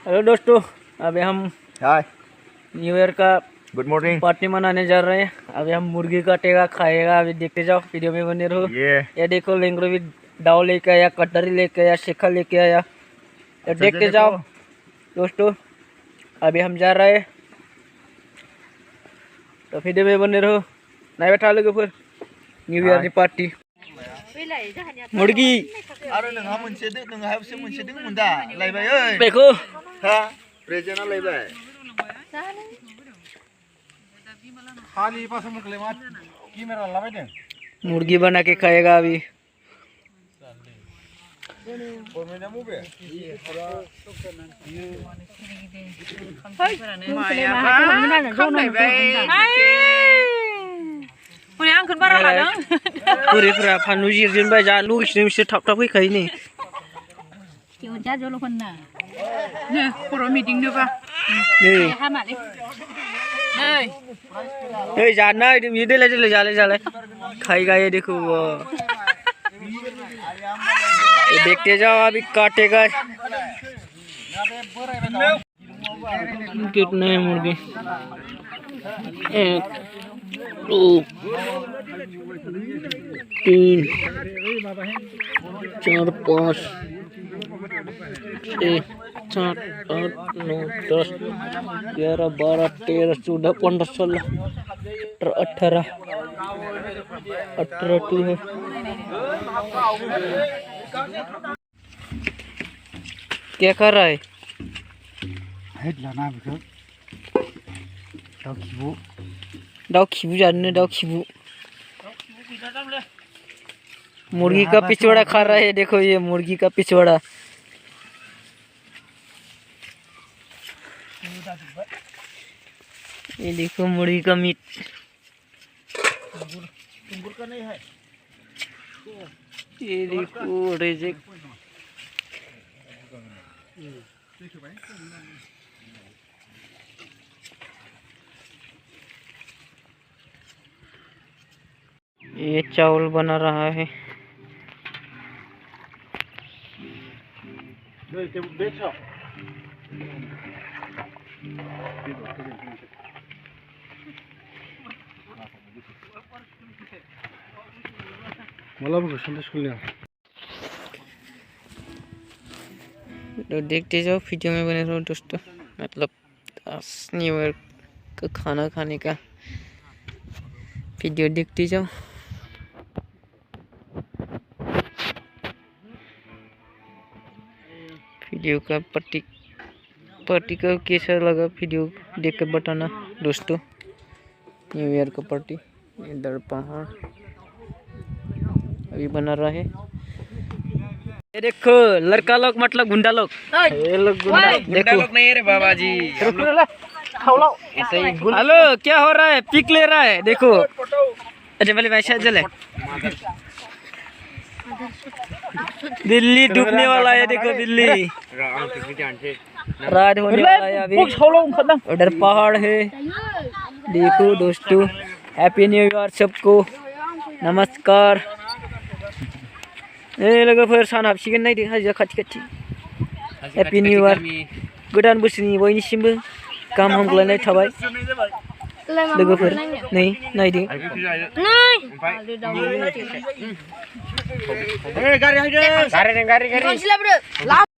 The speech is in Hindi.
हेलो दोस्तों, अभी हम हाय न्यू ईयर का गुड मॉर्निंग। पार्टी मनाने जा रहे हैं। अभी हम मुर्गी काटेगा, खाएगा। अभी देखते जाओ, वीडियो में बने रहो। ये देखो, लेंगरो भी दाव लेके आया, कटरी लेके आया, शेखा लेके आया। तो देखते जाओ दोस्तों, अभी हम जा रहे हैं, तो वीडियो में बने रहो। नहीं बैठा लोगे फिर न्यू ईयर की पार्टी मुर्गी देखो मुर्गी बना के खाएगा अभी। पूरेफोरा फानलु जिरजेनबाय जा लुगैसिनो बिसोर थाब थाब फैखायो नै नै जाना ये देले देले जाले जाले खाएगा। ये देखो ये देखते जाओ, अभी काटेगा। कितने हैं मुर्गी? 1 2 3 4 5 6 7 8 9 10 11 12 13 14 15 16 18 18 है। क्या कर रहा है? दाव खिबू जाने, दाव खिबू। मुर्गी का पिछवाड़ा खा रहा है। देखो ये मुर्गी का पिछवाड़ा। ये देखो मुर्गी का मीट। का नहीं है। ये देखो रेजेक। ये चावल बना रहा है। तो देखते जाओ, वीडियो में बने रहो दोस्तों। मतलब न्यू ईयर का खाना खाने का वीडियो देखते जाओ। वीडियो का पार्टी का कैसा लगा वीडियो देख कर बताना दोस्तों। न्यू ईयर का पार्टी इधर पहाड़ अभी बना रहा है। ये देखो लड़का लोग, मतलब गुंडा लोग। ये लोग गुंडा लोग नहीं है रे बाबा जी। हेलो, क्या हो रहा है? पिक ले रहा है। देखो अरे वाले वैसा जले दिल्ली डूबने वाला है। देखो दिल्ली रात होने वाला है अभी। उधर पहाड़ है। देखो दोस्तों, हैप्पी न्यू ईयर सबको, नमस्कार। ए लोगो फिर सान हाबसिगोन नायदो हाजोआ खाथि खाथि। हैप्पी न्यू ईयर गोदान बोसोरनि बयनिसिमबो गाहाम हामग्लायनाय थाबाय लोगोफोर। नै नायदो नै